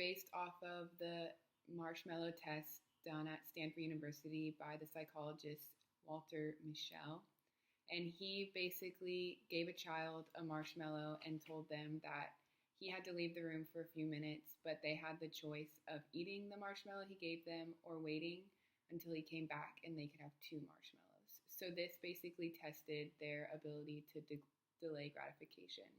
based off of the marshmallow test done at Stanford University by the psychologist Walter Mischel. And he basically gave a child a marshmallow and told them that he had to leave the room for a few minutes, but they had the choice of eating the marshmallow he gave them or waiting until he came back and they could have two marshmallows. So this basically tested their ability to delay gratification.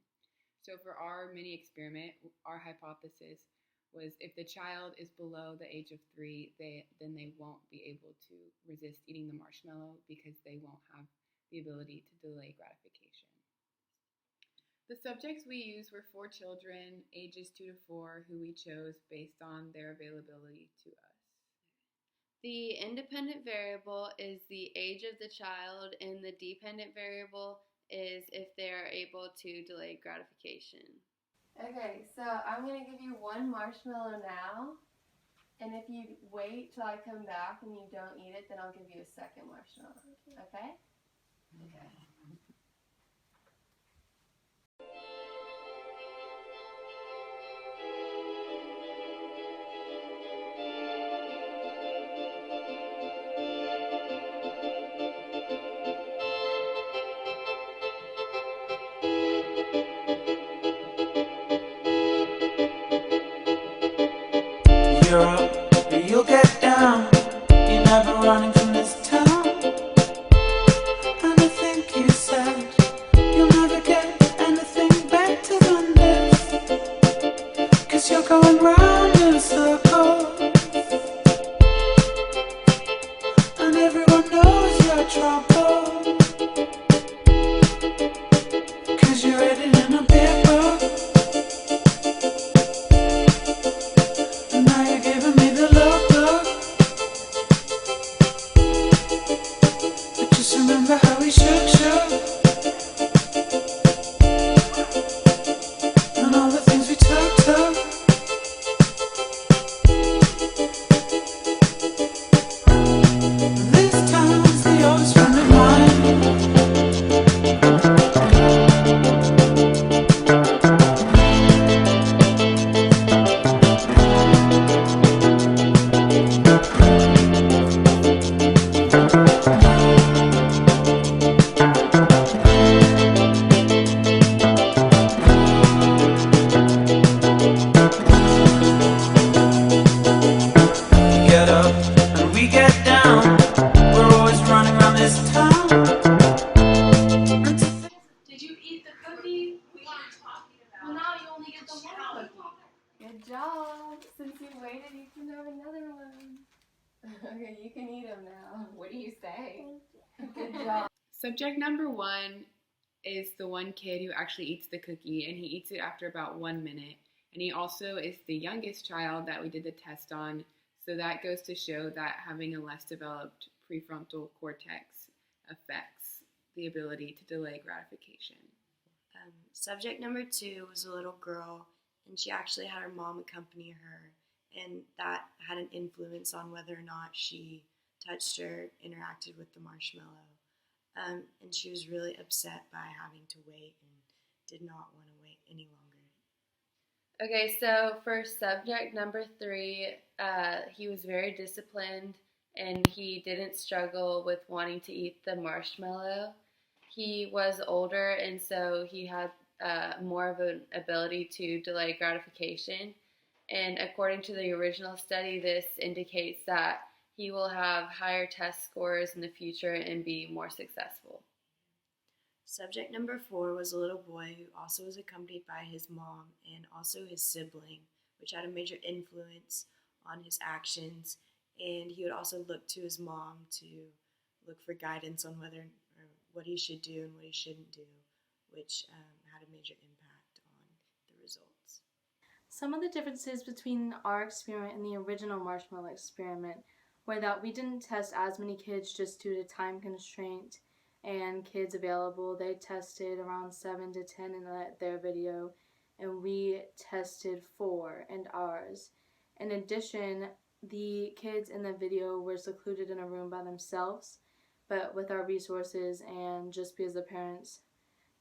So for our mini experiment, our hypothesis was if the child is below the age of 3, then they won't be able to resist eating the marshmallow because they won't have the ability to delay gratification. The subjects we used were 4 children, ages 2 to 4, who we chose based on their availability to us. The independent variable is the age of the child, and the dependent variable is if they are able to delay gratification. Okay, so I'm going to give you one marshmallow now, and if you wait till I come back and you don't eat it, then I'll give you a second marshmallow. Okay? Okay. You're up, or you'll get down. You're never running from this town. And I think you said you'll never get anything better than this, 'cause you're going round in circles, and everyone knows your trouble, 'cause you read it in a big book. Now you're giving me the look. But just remember how we shook. And all the things we took. This town's the oldest friend of mine. Get up and we get down. We're always running around this town. Did you eat the cookie? We aren't talking about. Well, now you only get the one cookie. Good job. Since you waited, you can have another one. Okay, you can eat them now. What do you say? Good job. Subject number 1 is the one kid who actually eats the cookie, and he eats it after about 1 minute. And he also is the youngest child that we did the test on, so that goes to show that having a less developed prefrontal cortex affects the ability to delay gratification. Subject number 2 was a little girl, and she actually had her mom accompany her, and that had an influence on whether or not she touched or interacted with the marshmallow. And she was really upset by having to wait and did not want to wait any longer. Okay, so for subject number 3, he was very disciplined and he didn't struggle with wanting to eat the marshmallow. He was older, and so he had more of an ability to delay gratification. And according to the original study, this indicates that he will have higher test scores in the future and be more successful. Subject number 4 was a little boy who also was accompanied by his mom and also his sibling, which had a major influence on his actions. And he would also look to his mom to look for guidance on whether or what he should do and what he shouldn't do, which had a major impact on the results. Some of the differences between our experiment and the original Marshmallow Experiment were that we didn't test as many kids just due to time constraint and kids available. They tested around 7 to 10 in their video, and we tested 4 in ours. In addition, the kids in the video were secluded in a room by themselves, but with our resources and just because the parents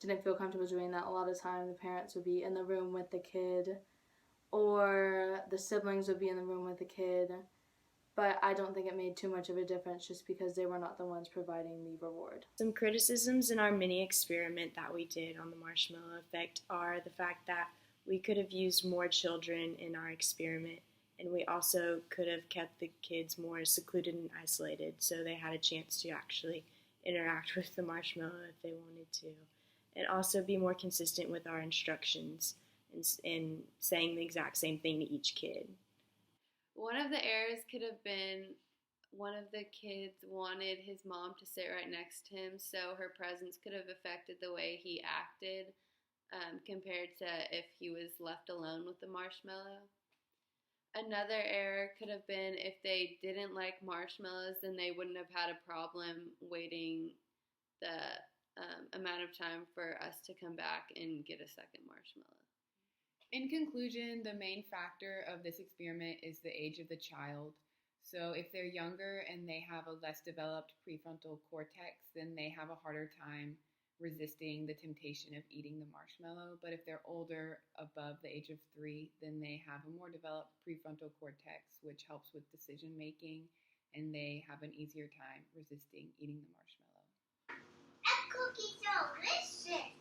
didn't feel comfortable doing that, a lot of time the parents would be in the room with the kid or the siblings would be in the room with the kid. But I don't think it made too much of a difference just because they were not the ones providing the reward. Some criticisms in our mini experiment that we did on the marshmallow effect are the fact that we could have used more children in our experiment, and we also could have kept the kids more secluded and isolated so they had a chance to actually interact with the marshmallow if they wanted to, and also be more consistent with our instructions in saying the exact same thing to each kid. One of the errors could have been one of the kids wanted his mom to sit right next to him, so her presence could have affected the way he acted compared to if he was left alone with the marshmallow. Another error could have been if they didn't like marshmallows, then they wouldn't have had a problem waiting the amount of time for us to come back and get a second marshmallow. In conclusion, the main factor of this experiment is the age of the child. So if they're younger and they have a less developed prefrontal cortex, then they have a harder time resisting the temptation of eating the marshmallow. But if they're older, above the age of 3, then they have a more developed prefrontal cortex, which helps with decision making, and they have an easier time resisting eating the marshmallow. That cookie's so delicious!